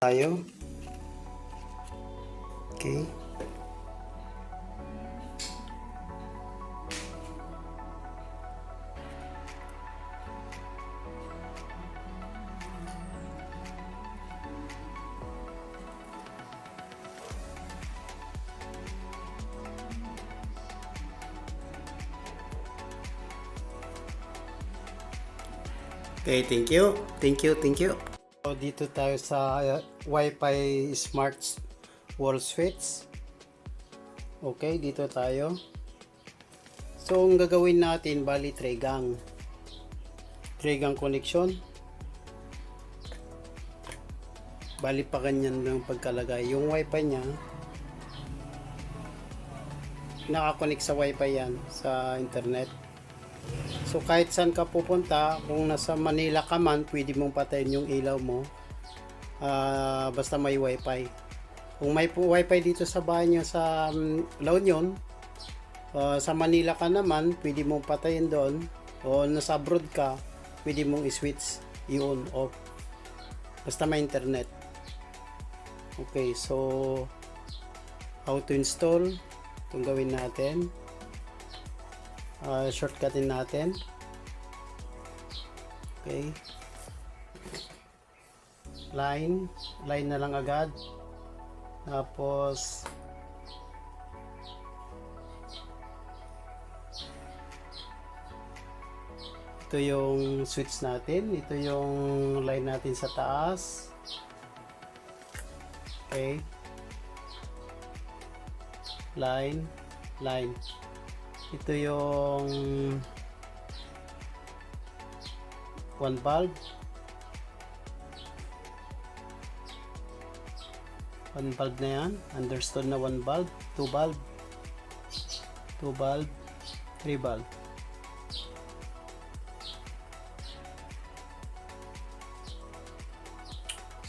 Tayo. Okay. Okay, thank you. Thank you. So, dito tayo sa Wi-Fi Smart Wall Switch. Okay, dito tayo. So, ang gagawin natin, bali 3 gang connection. Bali pa ganyan ng pagkalagay. Yung Wi-Fi niya, nakakonect sa Wi-Fi yan, sa internet. So kahit saan ka pupunta, kung nasa Manila ka man, pwede mong patayin yung ilaw mo, basta may wifi. Kung may wifi dito sa bahay nyo sa La Union, sa Manila ka naman, pwede mong patayin doon, o nasa abroad ka, pwede mong i-switch, i-on, off, basta may internet. Okay, so how to install, itong gawin natin. Shortcutin natin. Okay, line na lang agad. Tapos ito yung switch natin, ito yung line natin sa taas. Okay, line ito yung 1 bulb, 1 bulb na yan, understood na 1 bulb, 2 bulb, 3 bulb.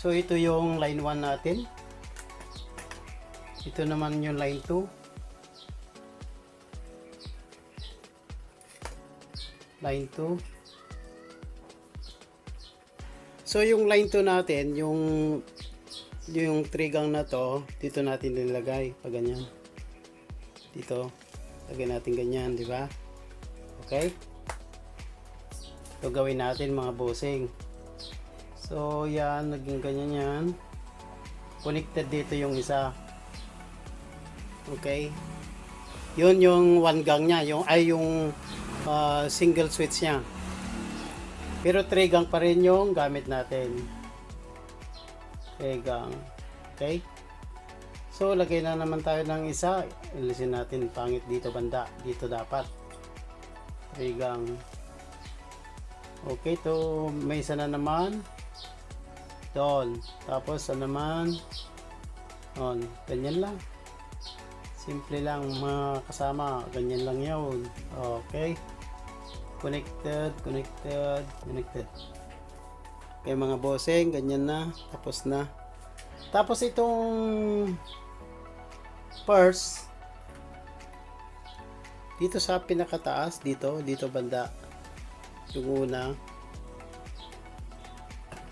So ito yung line 1 natin, ito naman yung line 2, line 2. So yung line 2 natin, yung 3 gang na to, dito natin nilagay pag ganyan. Dito, lagay natin ganyan, di ba? Okay? Ito gawin natin mga bossing. So yan, naging ganyan yan. Connected dito yung isa. Okay? Yun yung 1 gang niya, yung single switch niya. Pero 3 gang pa rin yung gamit natin. 3 gang. Okay? So lagay na naman tayo ng isa. Ilisin natin, pangit dito banda. Dito dapat 3 gang. Okay, to may isa na naman doon. Tapos naman on. Ganyan lang. Simple lang mga kasama. Ganyan lang yun. Okay. Connected. Okay mga bossing, ganyan na. Tapos na. Tapos itong purse dito sa pinakataas, dito banda. Yung una.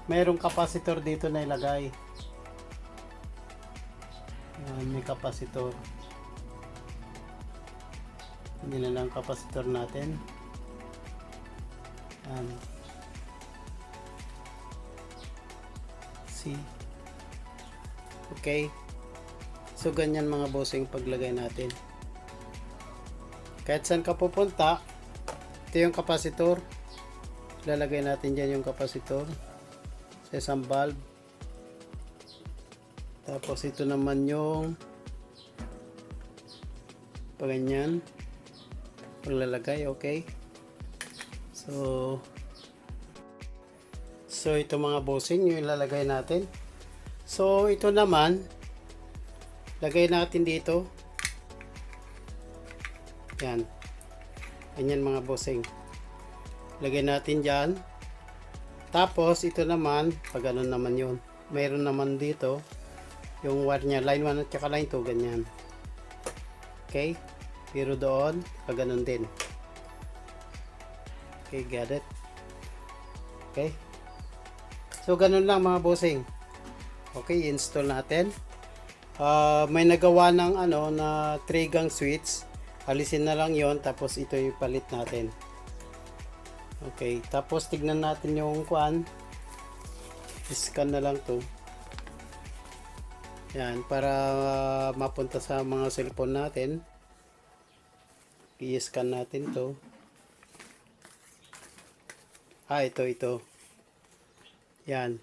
Mayroong capacitor dito na ilagay. May capacitor. Hindi na lang capacitor natin. See? Okay. So ganyan mga bossing paglagay natin. Kahit saan ka pupunta, ito yung capacitor. Lalagay natin dyan yung capacitor sa isang bulb. Tapos ito naman yung ganyan paglalagay. Okay. So ito mga bossing yung ilalagay natin. So ito naman lagay natin dito. Yan. Ganyan mga bossing. Lagay natin dyan. Tapos ito naman, pag ganun naman yun. Mayroon naman dito yung wire nya, line 1 at saka line 2, ganyan. Okay. Pero doon, pag ganun din. Okay, get it? Okay. So ganun lang mga bossing. Okay, install natin. May nagawa ng na 3-gang switch. Alisin na lang 'yon, tapos ito yung palit natin. Okay, tapos tignan natin yung kuan. Scan na lang 'to. Yan, para mapunta sa mga cellphone natin. I-scan natin 'to. Ito. Yan.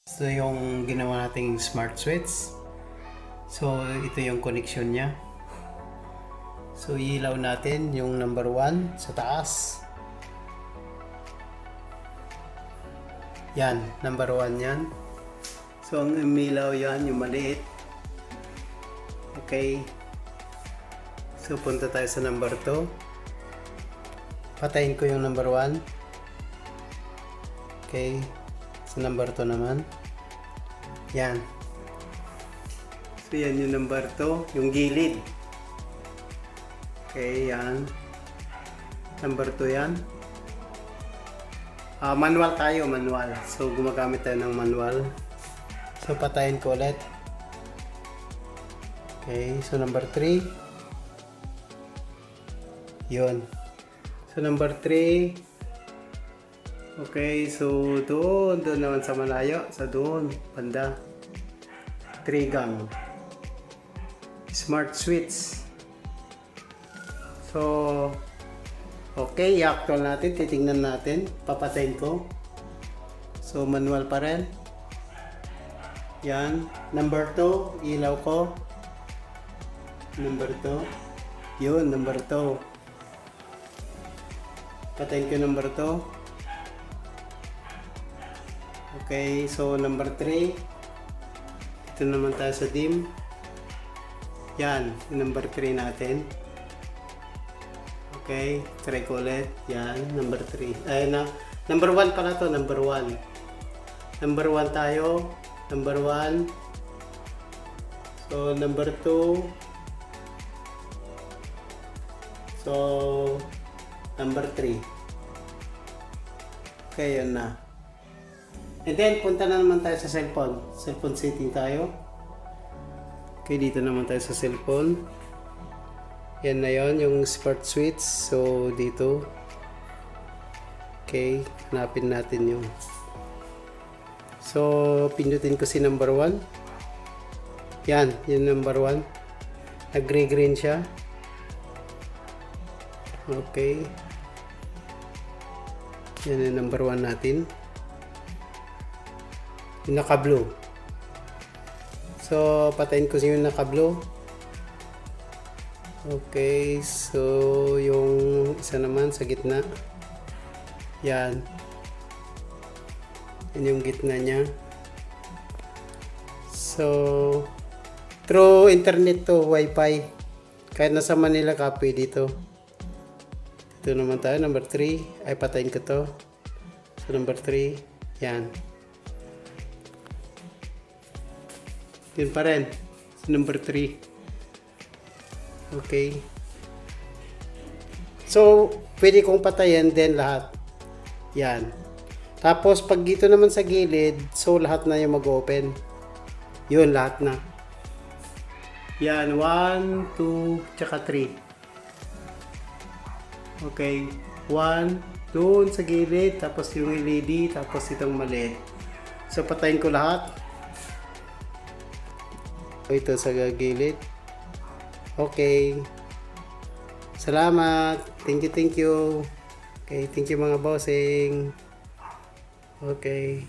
Ito yung ginawa nating smart switch. So, ito yung connection niya. So, ilaw natin yung number 1 sa taas. Yan, number 1 yan. So, ang umilaw yan, yung maliit. Okay. So, punta tayo sa number 2. Patayin ko yung number 1. Okay. Sa number 2 naman. Yan. So, yan yung number 2. Yung gilid. Okay, yan. Number 2 yan. Manual tayo, manual. So, gumagamit tayo ng manual. So, patayin ko ulit. Okay, so number 3. Yun. So, number 3. Okay, so doon naman sa malayo. Sa doon, banda. 3-gang. Smart switch. So, okay, i-actual natin. Titingnan natin. Papatayin ko. So, manual pa rin. Yan. Number 2, ilaw ko. Number 2. Yun, number 2. Patayin ko number 2. Okay, so number 3. Ito naman tayo sa dim. Yan, number 3 natin. Okay, try ko ulit. Yan, number 3. Number 1 pala to, number 1. Number 1 tayo. Number 1. So, number 2. So, number 3. Okay, yun na. And then, punta na naman tayo sa cellphone. Cellphone setting tayo. Okay, dito naman tayo sa cellphone. Yan na yon, yung smart switch. So, dito. Okay, hanapin natin yung. So, pindutin ko si number 1. Yan, yung number 1. Nag-green siya. Okay. Yan yung number 1 natin. Yung naka-blue. So, patayin ko yung naka-blue. Okay. So, yung isa naman sa gitna. Yan. Yan yung gitna niya. So, through internet to, Wi-Fi. Kahit nasa Manila ka, pwede dito. Ito naman tayo, number 3. Ay, patayin ko to. So, number 3. Yan. Yun pa rin. So, number 3. Okay. So, pwede kong patayin din lahat. Yan. Tapos, pag dito naman sa gilid, so, lahat na yung mag-open. Yun, lahat na. Yan. 1, 2, tsaka 3. Okay. 1, doon sa gilid, tapos yung LED, tapos itong maliit. So, patayin ko lahat. Ito sa gilid. Okay. Salamat. Thank you. Okay, thank you mga bossing. Okay.